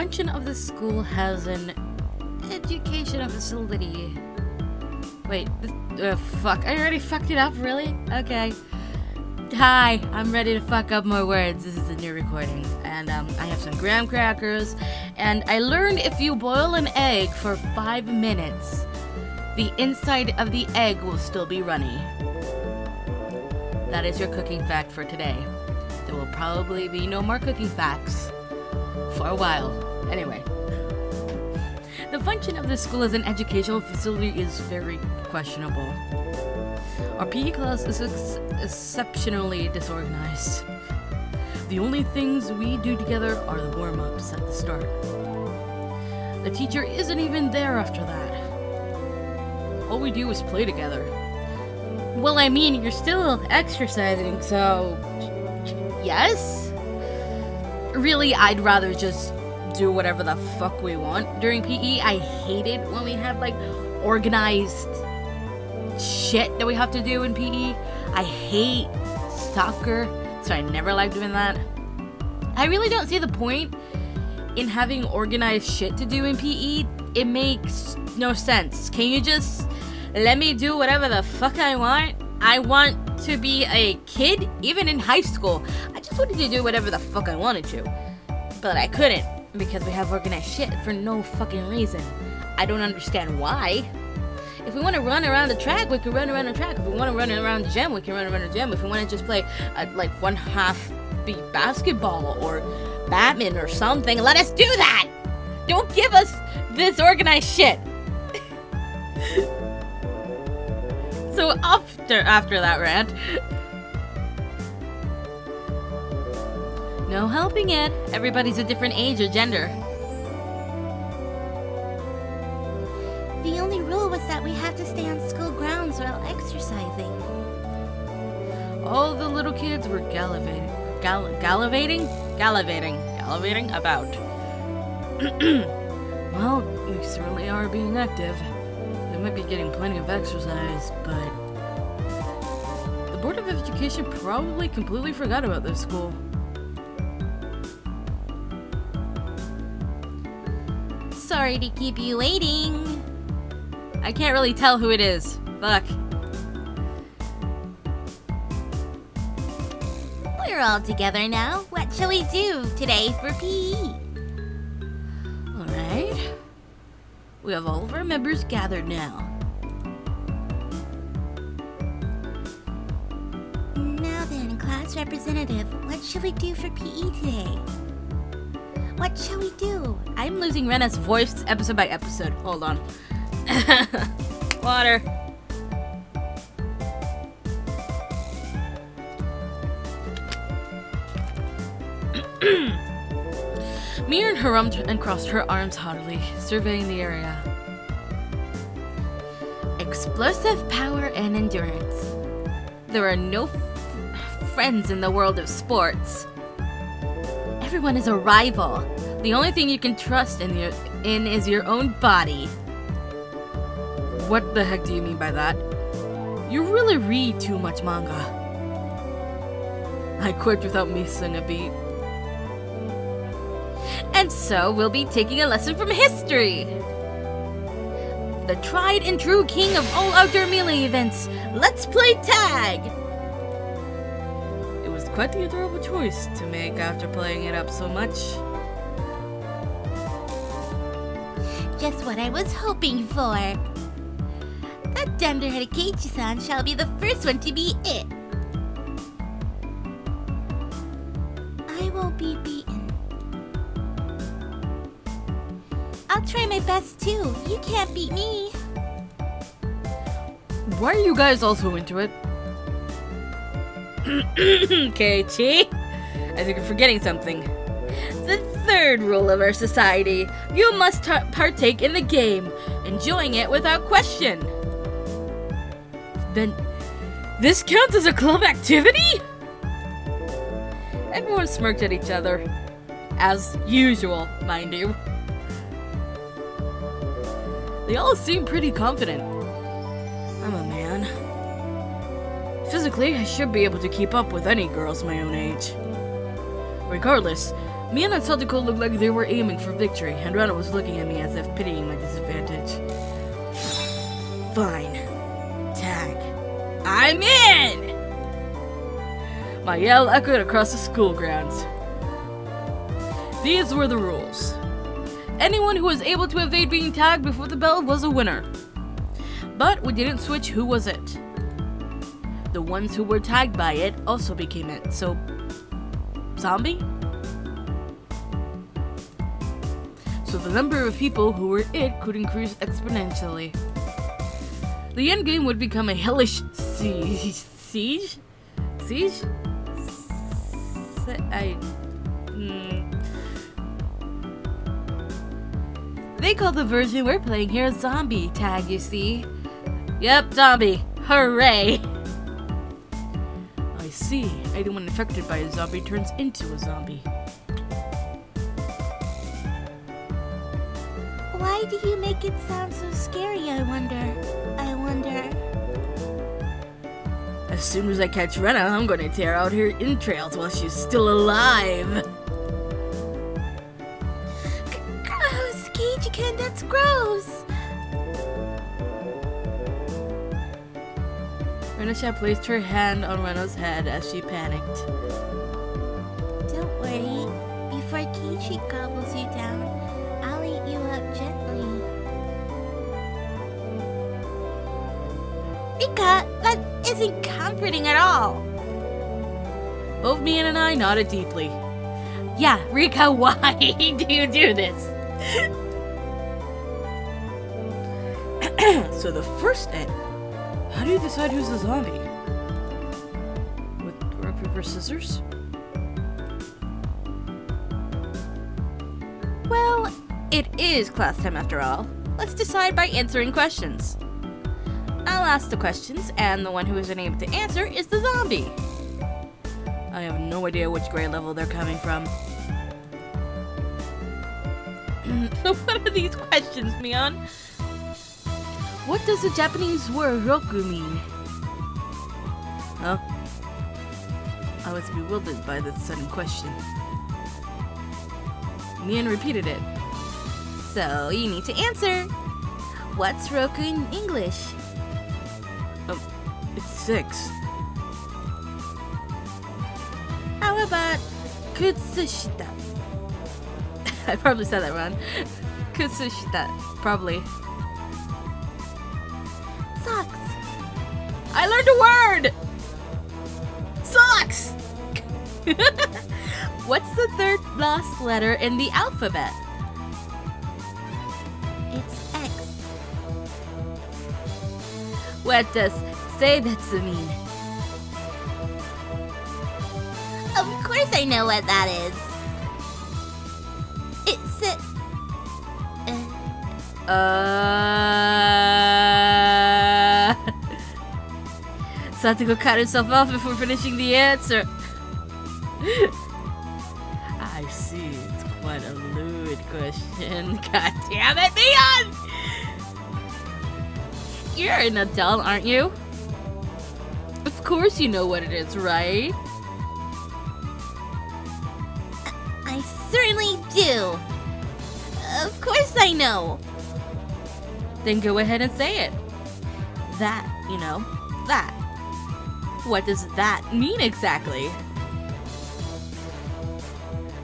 function of the school has an educational facility. Wait, fuck, I already fucked it up, really? Okay. Hi, I'm ready to fuck up more words. This is a new recording. And I have some graham crackers. And I learned if you boil an egg for 5 minutes, the inside of the egg will still be runny. That is your cooking fact for today. There will probably be no more cooking facts for a while. Anyway. The function of the school as an educational facility is very questionable. Our PE class is exceptionally disorganized. The only things we do together are the warm-ups at the start. The teacher isn't even there after that. All we do is play together. Well, I mean, you're still exercising, so... yes? Really, I'd rather just do whatever the fuck we want during PE. I hate it when we have, like, organized shit that we have to do in PE. I hate soccer, so I never like doing that. I really don't see the point in having organized shit to do in PE. It makes no sense. Can you just let me do whatever the fuck I want? I want to be a kid, even in high school. I just wanted to do whatever the fuck I wanted to. But I couldn't, because we have organized shit for no fucking reason. I don't understand why. If we want to run around the track, we can run around the track. If we want to run around the gym, we can run around the gym. If we want to just play like 1/2 beat basketball or badminton or something, let us do that! Don't give us this organized shit! So after that rant, no helping it. Everybody's a different age or gender. The only rule was that we have to stay on school grounds while exercising. All the little kids were gallivanting about. Well, we certainly are being active. They might be getting plenty of exercise, but the Board of Education probably completely forgot about this school. Sorry to keep you waiting. I can't really tell who it is. Fuck. We're all together now. What shall we do today for PE? Alright. We have all of our members gathered now. Now then, class representative, what shall we do for PE today? What shall we do? I'm losing Rena's voice episode by episode. Hold on. Water. Mir hummed and crossed her arms haughtily, surveying the area. Explosive power and endurance. There are no friends in the world of sports. Everyone is a rival. The only thing you can trust in is your own body. What the heck do you mean by that? You really read too much manga. I quit without missing a beat. And so we'll be taking a lesson from history. The tried and true king of all outdoor melee events. Let's play tag! It was quite the adorable choice to make after playing it up so much. Just what I was hoping for. That dunderheaded Keiichi-san shall be the first one to be it. I won't be beaten. I'll try my best too. You can't beat me. Why are you guys also into it? Keiichi, I think you're forgetting something. The third rule of our society. You must partake in the game, enjoying it without question. Then, this counts as a club activity? Everyone smirked at each other. As usual, mind you. They all seem pretty confident. I'm a man. Physically, I should be able to keep up with any girls my own age. Regardless, Me and Satoko looked like they were aiming for victory, and Rana was looking at me as if pitying my disadvantage. Fine. Tag. I'm in! My yell echoed across the school grounds. These were the rules. Anyone who was able to evade being tagged before the bell was a winner. But we didn't switch who was it. The ones who were tagged by it also became it, so... Zombie? So the number of people who were it could increase exponentially. The endgame would become a hellish siege? Siege? They call the version we're playing here zombie tag, you see. Yep, zombie. Hooray! I see. Anyone infected by a zombie turns into a zombie. Why do you make it sound so scary, I wonder? As soon as I catch Rena, I'm gonna tear out her entrails while she's still alive. Gross, Keijiken, that's gross. Renasha placed her hand on Rena's head as she panicked. Don't worry. Before Keiichi gobbles you down, I'll eat you up gently. Rika, that isn't comforting at all. Both Mian and I nodded deeply. Yeah, Rika, why do you do this? So the first end. How do you decide who's a zombie? With rock, paper, scissors? Well, it is class time after all. Let's decide by answering questions. I'll ask the questions, and the one who isn't able to answer is the zombie. I have no idea which grade level they're coming from. What are these questions, Mion? What does the Japanese word roku mean? Huh? I was bewildered by the sudden question. Mian repeated it. So you need to answer. What's roku in English? It's 6. How about kutsushita? I probably said that wrong. Kutsushita, probably. Socks. I learned a word! Socks! What's the third last letter in the alphabet? It's X. What does seidatsu mean? Of course I know what that is. It's a... Satoko cut herself off before finishing the answer. I see, it's quite a lewd question. God damn it, Mion! You're an adult, aren't you? Of course you know what it is, right? I certainly do. Of course I know. Then go ahead and say it. That, you know, that. What does that mean exactly?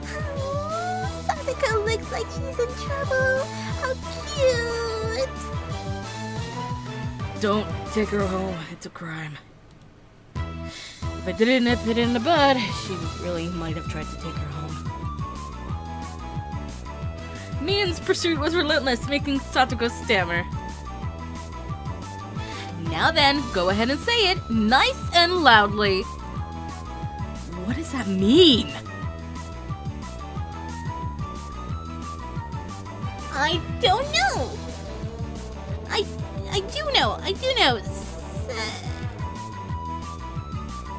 Oh, Satoko looks like she's in trouble. How cute. Don't take her home. It's a crime. If I didn't nip it in the bud, she really might have tried to take her home. Mian's pursuit was relentless, making Satoko stammer. Now then, go ahead and say it, nice and loudly. What does that mean? I don't know. I do know.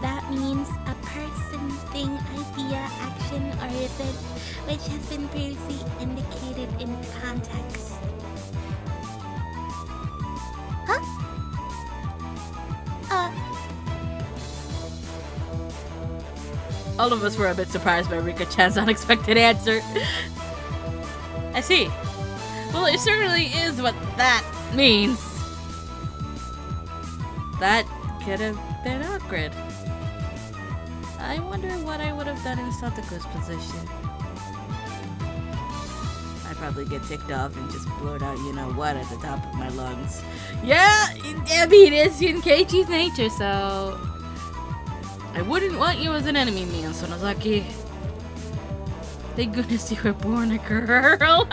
That means a person, thing, idea, action, or event which has been previously indicated in context. Huh? All of us were a bit surprised by Rika-chan's unexpected answer. I see. Well, it certainly is what that means. That could have been awkward. I wonder what I would have done in Satoko's position. I'd probably get ticked off and just blurt out you know what at the top of my lungs. Yeah, I mean, it's in Keiichi's nature, so... I wouldn't want you as an enemy, me and Sonozaki. Thank goodness you were born a girl.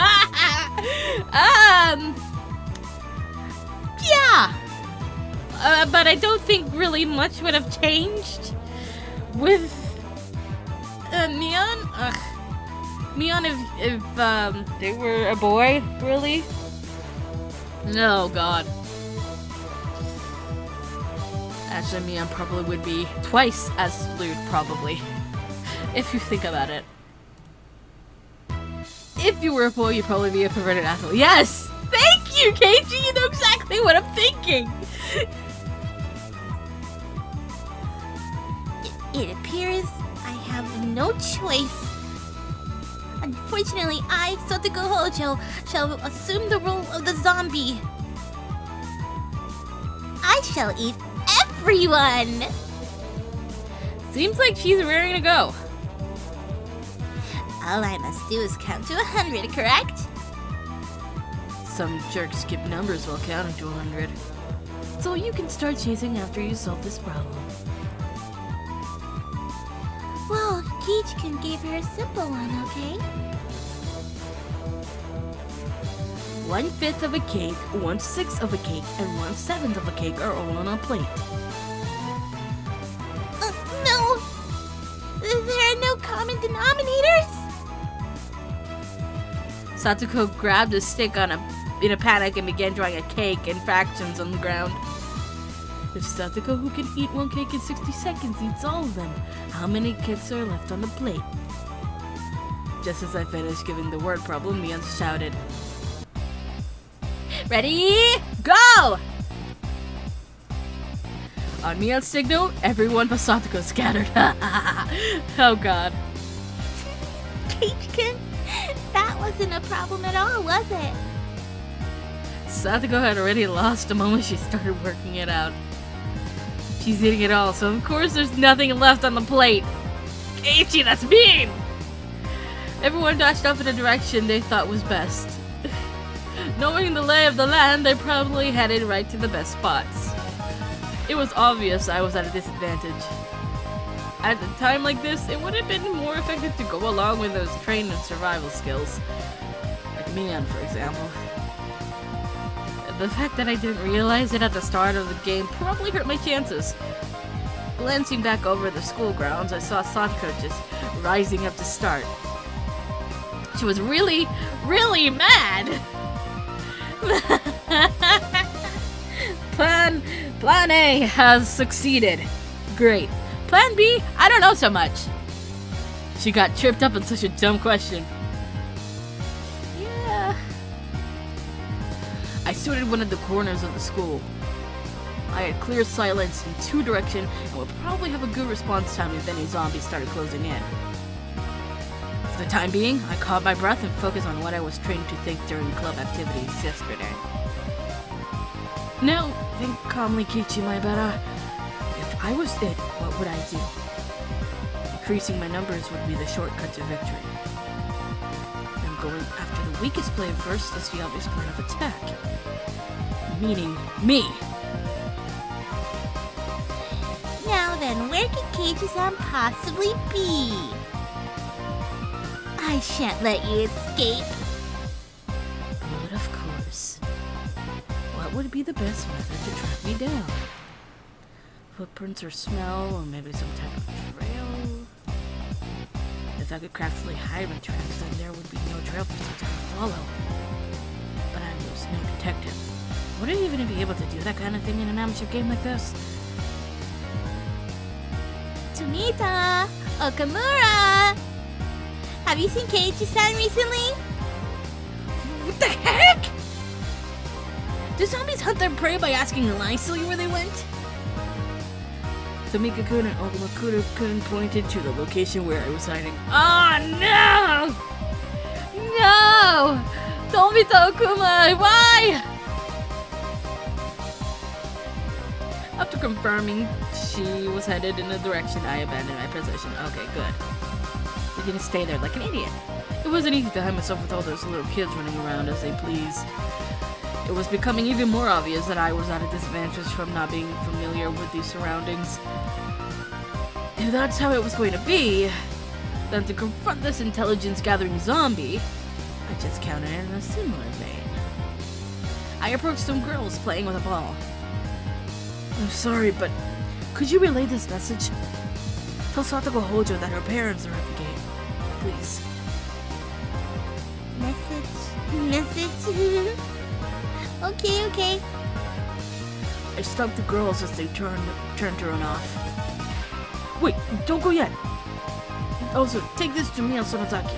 Yeah. But I don't think really much would have changed with Mion. Mion, if they were a boy, really? No, God. Actually, Mion probably would be twice as lewd, probably. If you think about it. If you were a boy, you'd probably be a perverted asshole. Yes! Thank you, Keiichi! You know exactly what I'm thinking! It appears I have no choice. Unfortunately, I, Sotoko Hojo, shall assume the role of the zombie. I shall eat everyone! Seems like she's raring to go. All I must do is count to 100, correct? Some jerks skip numbers while counting to 100. So you can start chasing after you solve this problem. Well, Keiichi gave her a simple one, okay? 1/5 of a cake, 1/6 of a cake, and 1/7 of a cake are all on a plate. No! There are no common denominators? Satoko grabbed a stick in a panic and began drawing a cake in fractions on the ground. If Satoko, who can eat one cake in 60 seconds, eats all of them, how many cakes are left on the plate? Just as I finished giving the word problem, Mion shouted, "Ready? Go!" On Mion's signal, everyone but Satoko scattered. Oh god. Keiichi-kun, that wasn't a problem at all, was it? Satoko had already lost the moment she started working it out. She's eating it all, so of course there's nothing left on the plate. Keiichi, that's mean! Everyone dashed off in a direction they thought was best. Knowing the lay of the land, they probably headed right to the best spots. It was obvious I was at a disadvantage. At a time like this, it would have been more effective to go along with those trained in survival skills. Like Mion, for example. The fact that I didn't realize it at the start of the game probably hurt my chances. Glancing back over the school grounds, I saw Satoko just rising up to start. She was really, really mad! Plan A has succeeded. Great. Plan B? I don't know so much. She got tripped up on such a dumb question. Yeah. I stood at one of the corners of the school. I had clear silence in 2 directions and would probably have a good response time if any zombies started closing in. For the time being, I caught my breath and focused on what I was trained to think during club activities yesterday. Now, think calmly, Keiichi, my beta. If I was it, what would I do? Increasing my numbers would be the shortcut to victory. And going after the weakest player first is the obvious plan of attack. Meaning me. Now then, where could Keiichi-san possibly be? I shan't let you escape. But of course. What would be the best method to track me down? Footprints or smell, or maybe some type of trail? If I could craftily hide my tracks, then there would be no trail for Satoko to follow. But I was no detective. Would I even be able to do that kind of thing in an amateur game like this? Tomita! Okamura! Have you seen Keiichi-san recently? What the heck? Do zombies hunt their prey by asking nicely where they went? Tomika-kun and Onikakushi-kun pointed to the location where I was hiding. Oh no! No! Tomita-kuma, why? After confirming she was headed in the direction, I abandoned my position. Okay, good. I didn't stay there like an idiot. It wasn't easy to hide myself with all those little kids running around as they please. It was becoming even more obvious that I was at a disadvantage from not being familiar with these surroundings. If that's how it was going to be, then to confront this intelligence-gathering zombie, I just counted in a similar vein. I approached some girls playing with a ball. I'm sorry, but could you relay this message? Tell Satoko Hojo that her parents are at the gate. Please. Message? Okay. I stopped the girls as they turned to run off. Wait, don't go yet. Also, take this to Mia Sonozaki.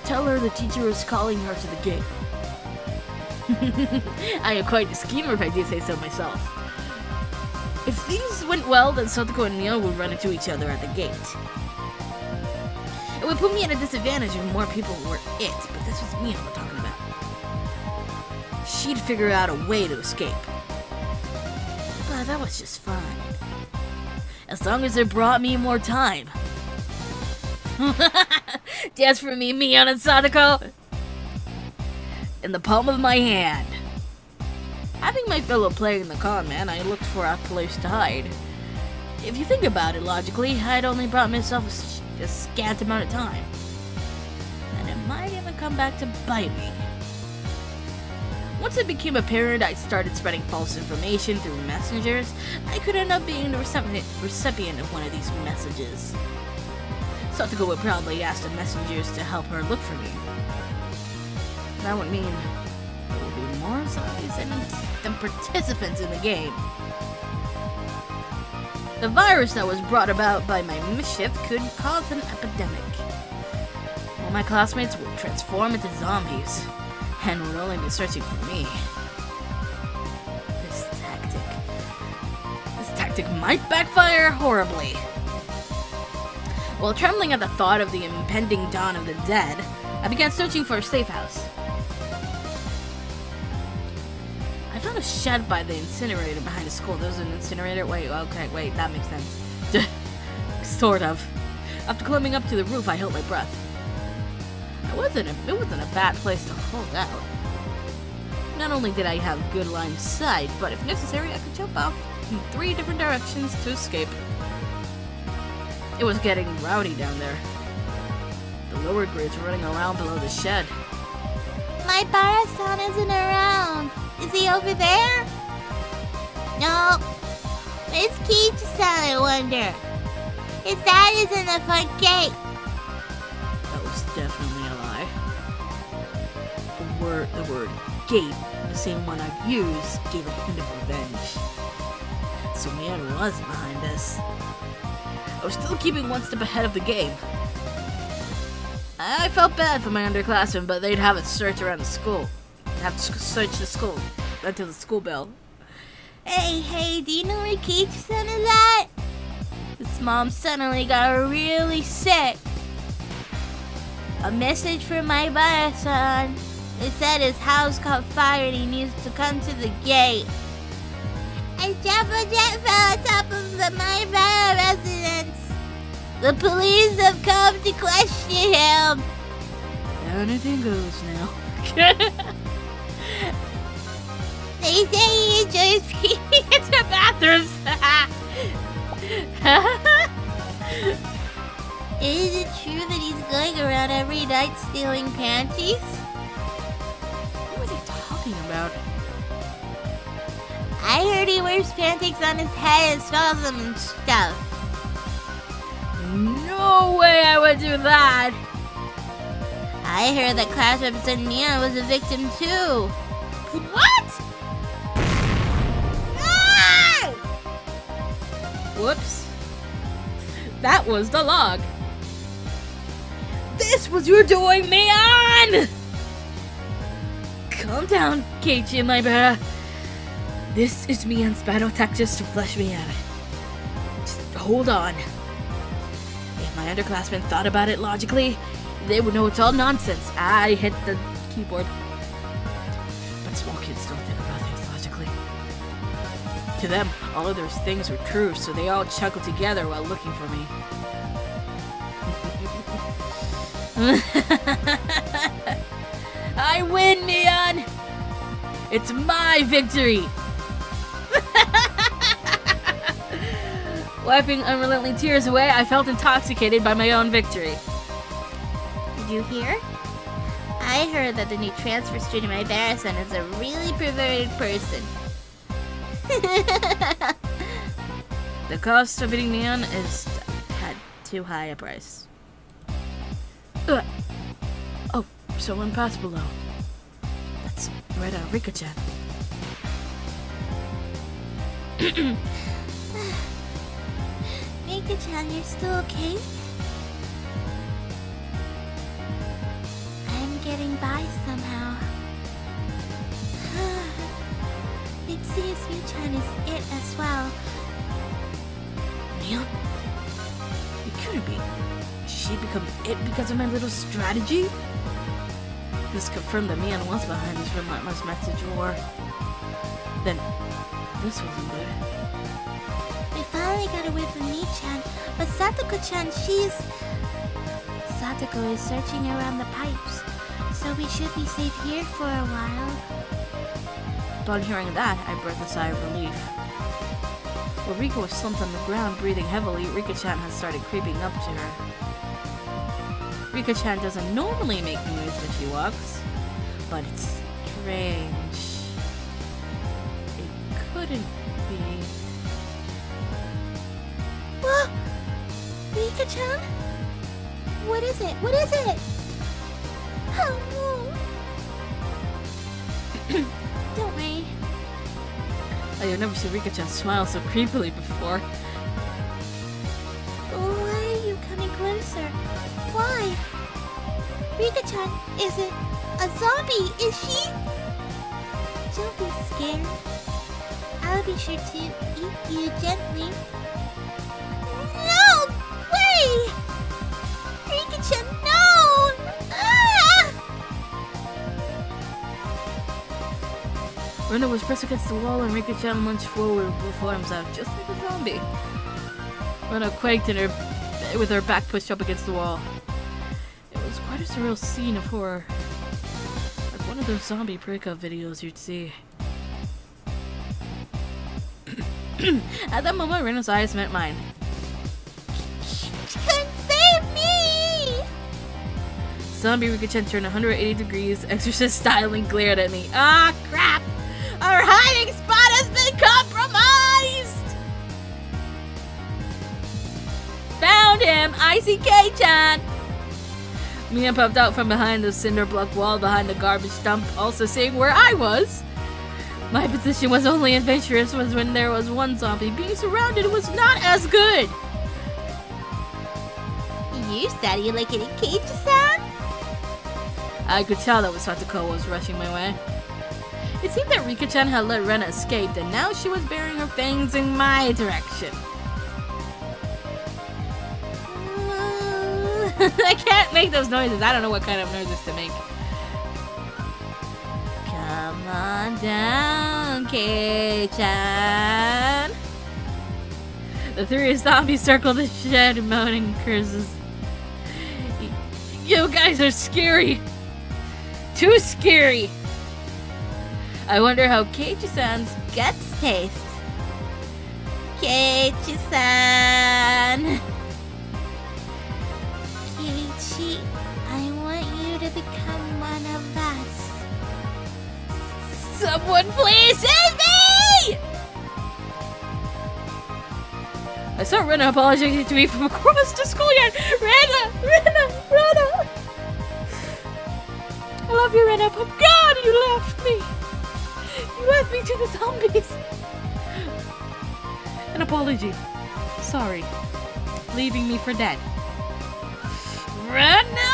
Tell her the teacher is calling her to the gate. I am quite a schemer if I do say so myself. If things went well, then Satoko and Mia would run into each other at the gate. It would put me at a disadvantage if more people were it, but this was Mia we're talking about. She'd figure out a way to escape. But that was just fine. As long as it brought me more time. Dance for me, Mia and Sadako! In the palm of my hand. Having my fellow player in the con man, I looked for a place to hide. If you think about it logically, I'd only brought myself a scant amount of time. And it might even come back to bite me. Once it became apparent I started spreading false information through messengers, I could end up being the recipient of one of these messages. Satoko would probably ask the messengers to help her look for me. That would mean there would be more zombies than participants in the game. The virus that was brought about by my mischief could cause an epidemic. All my classmates would transform into zombies, and would only be searching for me. This tactic might backfire horribly. While trembling at the thought of the impending dawn of the dead, I began searching for a safe house. I found a shed by the incinerator behind the school. There's an incinerator? Wait, that makes sense. Sort of. After climbing up to the roof, I held my breath. It wasn't a bad place to hold out. Not only did I have good line of sight, but if necessary, I could jump off in 3 different directions to escape. It was getting rowdy down there. The lower grades were running around below the shed. My Bara-san isn't around. Is he over there? No. It's Kiichi-san, I wonder. His dad is in the front gate. That was definitely a lie. The word gate, the same one I've used, gave a hint of revenge. So Mian was behind us. I was still keeping one step ahead of the game. I felt bad for my underclassmen, but they'd have a search around the school. Have to search the school until the school bell. Hey, do you know where Kiichi-san is at? His mom suddenly got really sick. A message from my Bara-san. It said his house caught fire and he needs to come to the gate. A jumbo jet fell on top of the Maibara residence. The police have come to question him. Anything goes now. They say he enjoys peeing into bathrooms. Is it true that he's going around every night stealing panties? What was he talking about? I heard he wears panties on his head and smells them and stuff. No way I would do that! I heard that class representative Mia was a victim too. What? Ah! Whoops. That was the log. This was your doing, Mian! Calm down, Keiichi and my bear. This is Mian's battle tactics to flesh me out. hold on. If my underclassmen thought about it logically, they would know it's all nonsense. I hit the keyboard. But small kids don't think about things logically. To them, all of those things were true, so they all chuckled together while looking for me. I win, Mion! It's my victory! Wiping unrelenting tears away, I felt intoxicated by my own victory. Did you hear? I heard that the new transfer student in my Barrison is a really perverted person. The cost of beating Mion is at too high a price. Oh, someone passed below. That's Rena Rika-chan. Rika-chan, you're still okay? I'm getting by somehow. Big CSU-chan is it as well. Mion? It couldn't be. She become it because of my little strategy? This confirmed that Mion was behind this relentless message war. Then, this wasn't good. We finally got away from Mi-chan, but Satoko-chan, Satoko is searching around the pipes, so we should be safe here for a while. Upon hearing that, I breathed a sigh of relief. While Rika was slumped on the ground, breathing heavily, Rika-chan had started creeping up to her. Rika-chan doesn't normally make noise when she walks, but it's strange. It couldn't be. Whoa! Rika-chan? What is it? What is it? Oh no! Don't worry. I have never seen Rika-chan smile so creepily before. Why are you coming closer? Why? Rika-chan isn't a zombie, is she? Don't be scared. I'll be sure to eat you gently. No! Wait! Rika-chan, no! Ah! Rena was pressed against the wall and Rika-chan lunged forward before himself, just like a zombie. Rena quaked with her back pushed up against the wall. It was quite a surreal scene of horror. Like one of those zombie breakout videos you'd see. At that moment, Rena's eyes met mine. Can save me! Zombie Rika-chan turned 180 degrees, exorcist style, and glared at me. Ah, crap! Our hiding spot has been compromised! Found him! ICK-chan! Mia popped out from behind the cinder block wall behind the garbage dump, also seeing where I was. My position was only adventurous was when there was one zombie. Being surrounded was not as good. You said you like it in Keiichi-san? I could tell that Satoko was rushing my way. It seemed that Rika-chan had let Rena escape, and now she was bearing her fangs in my direction. I can't make those noises. I don't know what kind of noises to make. Come on down, Kei-chan. The three zombies circled the shed, moaning curses. You guys are scary. Too scary. I wonder how Keiichi-san's guts taste. Keiichi-san. Keiichi, I want you to become one of us. Someone please save me! I saw Rena apologizing to me from across the schoolyard. Rena! I love you, Rena, but God, you left me. You left me to the zombies. An apology. Sorry. Leaving me for dead. Rena!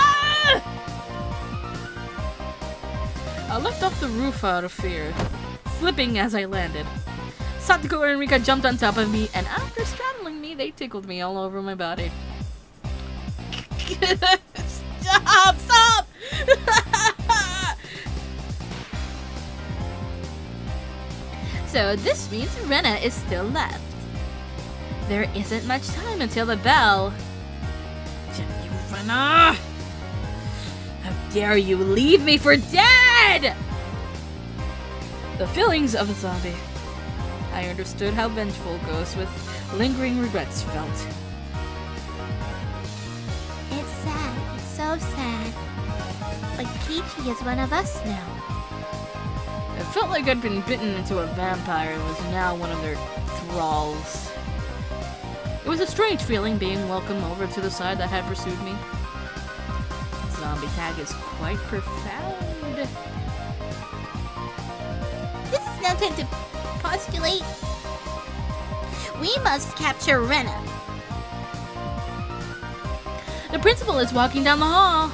I left off the roof out of fear, slipping as I landed. Satoko and Rika jumped on top of me, and after straddling me me, they tickled me all over my body. Stop! So this means Rena is still left. There isn't much time until the bell. Damn you, Rena! How dare you leave me for dead! The feelings of a zombie. I understood how vengeful ghosts with lingering regrets felt. It's sad. It's so sad. But Kichi is one of us now. It felt like I'd been bitten into a vampire and was now one of their thralls. It was a strange feeling being welcomed over to the side that had pursued me. Zombie tag is quite profound. This is no time to postulate. We must capture Rena. The principal is walking down the hall.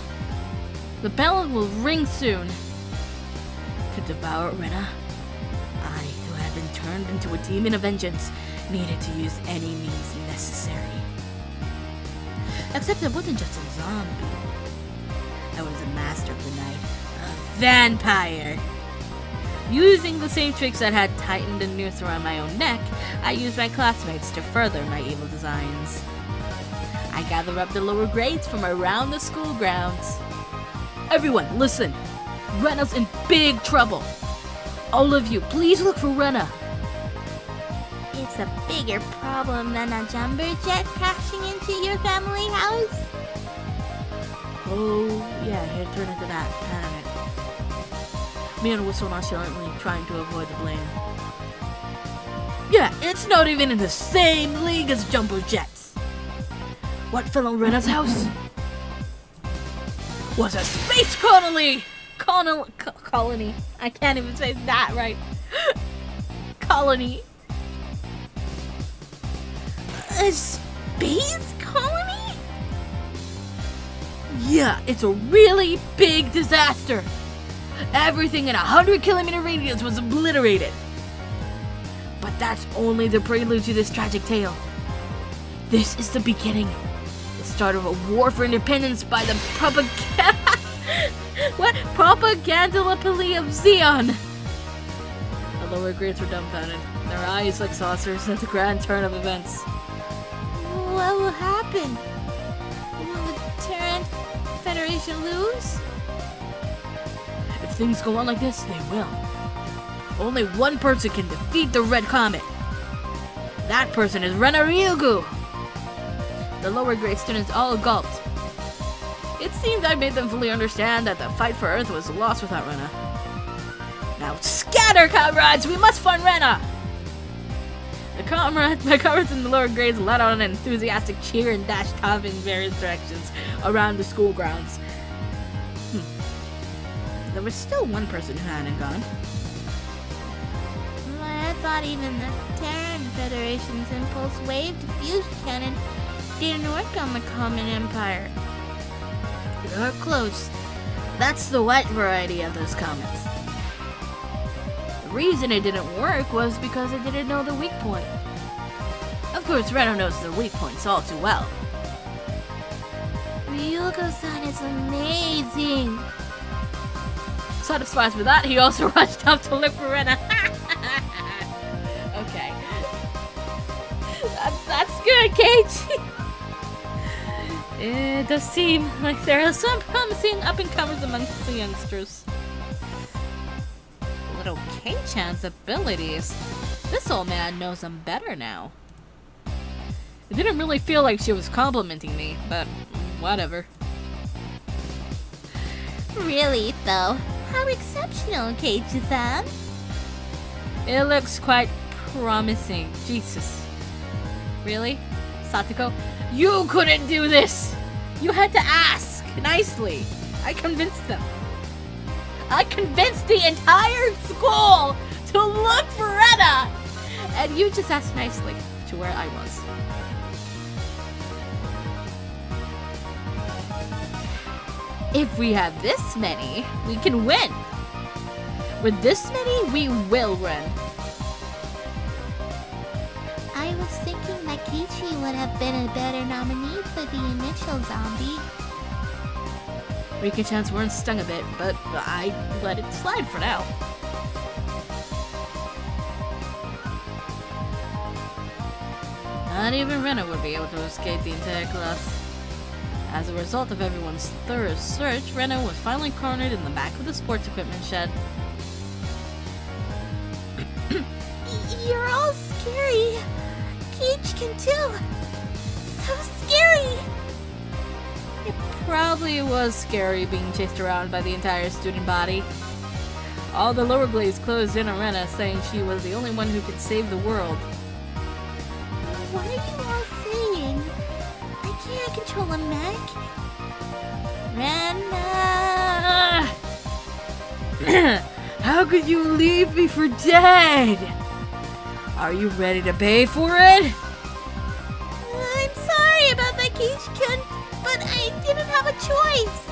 The bell will ring soon. To devour Rena, I, who had been turned into a demon of vengeance, needed to use any means necessary. Except I wasn't just a zombie. I was a master of the night, a vampire. Using the same tricks that had tightened a noose around my own neck, I used my classmates to further my evil designs. I gather up the lower grades from around the school grounds. Everyone, listen! Rena's in big trouble! All of you, please look for Rena! It's a bigger problem than a jumbo jet crashing into your family house. Oh, yeah, he'd turn into that, hadn't it? Me and Whistle nonchalantly trying to avoid the blame. Yeah, it's not even in the same league as jumbo jets! What fell on Rena's house? Was a space colony! Colony. I can't even say that right. Colony. A space colony? Yeah, it's a really big disaster. Everything in a 100-kilometer radius was obliterated. But that's only the prelude to this tragic tale. This is the beginning. The start of a war for independence by the Propagandalopoly of Xeon. The lower grades were dumbfounded, their eyes like saucers at the grand turn of events. What will happen? Will the Terran Federation lose? If things go on like this, they will. Only one person can defeat the Red Comet. That person is Rena Ryugu. The lower grade students all gulped. It seemed I made them fully understand that the fight for Earth was lost without Rena. Now scatter, comrades! We must find Rena! My comrades in the lower grades let out an enthusiastic cheer and dashed off in various directions around the school grounds. There was still one person who hadn't gone. I thought even the Terran Federation's impulse wave diffusion cannon didn't work on the Common Empire. You're close. That's the white variety of those comets. The reason it didn't work was because it didn't know the weak point. Of course, Reno knows the weak points all too well. Ryugo-san is amazing. Satisfied with that, he also rushed up to look for Rena. Okay. That's good, Keiichi. It does seem like there are some promising up-and-comers amongst the youngsters. Little Kei-chan's abilities. This old man knows them better now. It didn't really feel like she was complimenting me, but whatever. Really, though, how exceptional, Keiichi-san. It looks quite promising. Jesus. Really? Satoko? You couldn't do this! You had to ask nicely. I convinced them. I convinced the entire school to look for Rena! And you just asked nicely to where I was. If we have this many, we can win. With this many, we will win. I was thinking that Keiichi would have been a better nominee for the initial zombie. Rika-chan's weren't stung a bit, but I let it slide for now. Not even Rena would be able to escape the entire class. As a result of everyone's thorough search, Rena was finally cornered in the back of the sports equipment shed. You're all scary. Peach can too. So scary. It probably was scary being chased around by the entire student body. All the lower grades closed in on Rena, saying she was the only one who could save the world. What are you all saying? I can't control a mech. Rena! How could you leave me for dead? Are you ready to pay for it? I'm sorry about that, Keich-kun, but I didn't have a choice.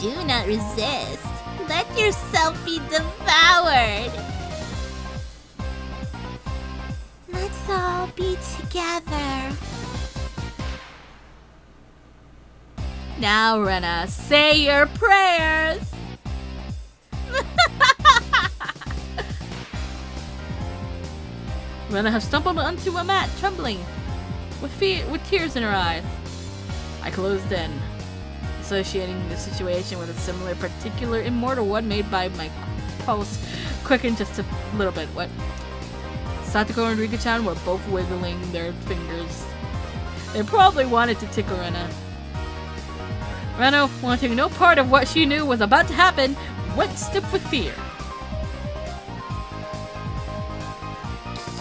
Do not resist. Let yourself be devoured. Let's all be together. Now, Rena, say your prayers! Rena has stumbled onto a mat, trembling, with tears in her eyes. I closed in, associating the situation with a similar, particular immortal one made by my pulse quickened just a little bit. What? Satoko and Rika-chan were both wiggling their fingers. They probably wanted to tickle Rena. Rena, wanting no part of what she knew was about to happen, went stiff with fear.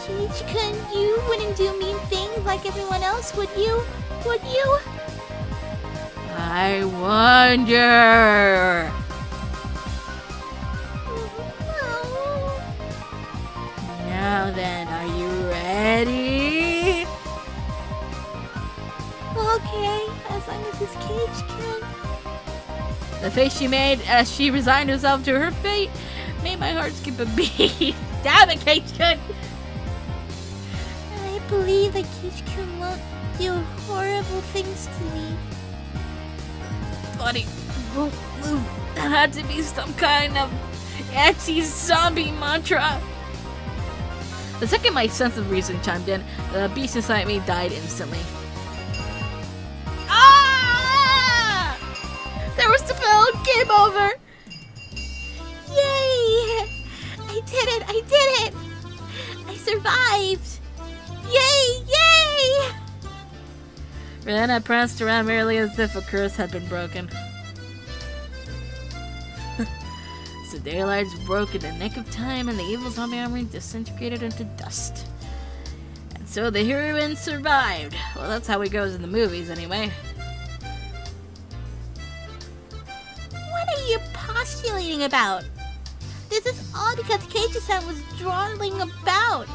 Keich-kun, you wouldn't do mean things like everyone else, would you? Would you? I wonder. No. Now then, are you ready? Okay, as long as it's Keich-kun. The face she made as she resigned herself to her fate made my heart skip a beat. Damn it, Keich-kun! I believe that Keich-kun won't do horrible things to me. Buddy, that had to be some kind of anti-zombie mantra. The second my sense of reason chimed in, the beast inside me died instantly. Ah! There was the bell. Game over. Yay! I did it! I did it! I survived! Yay! Yay! Rena pranced around merely as if a curse had been broken. So daylights broke in the nick of time and the evil zombie army disintegrated into dust. And so the heroine survived. Well, that's how it goes in the movies anyway. What are you postulating about? This is all because Keiji-san was dawdling about.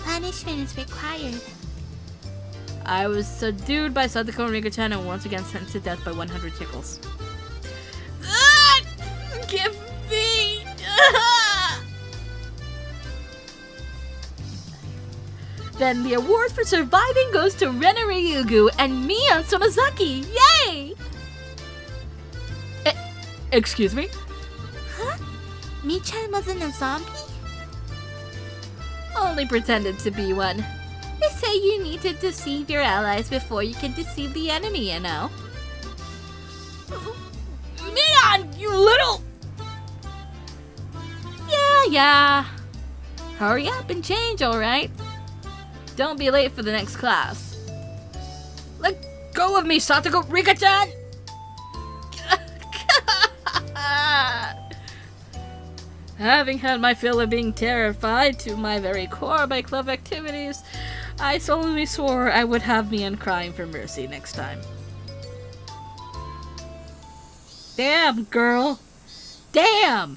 Punishment is required. I was subdued by Sadako and Rika-chan and once again sentenced to death by 100 tickles. Ah! Give me! Ah! Then the award for surviving goes to Rena Ryugu and Mion Sonozaki! Yay! Excuse me? Huh? Mi-chan wasn't a zombie? Only pretended to be one. They say you need to deceive your allies before you can deceive the enemy, you know. Mion, you little... Yeah. Hurry up and change, alright? Don't be late for the next class. Let go of me, Satoko Rika-chan! Having had my fill of being terrified to my very core by club activities, I solemnly swore I would have Mion crying for mercy next time. Damn, girl! Damn!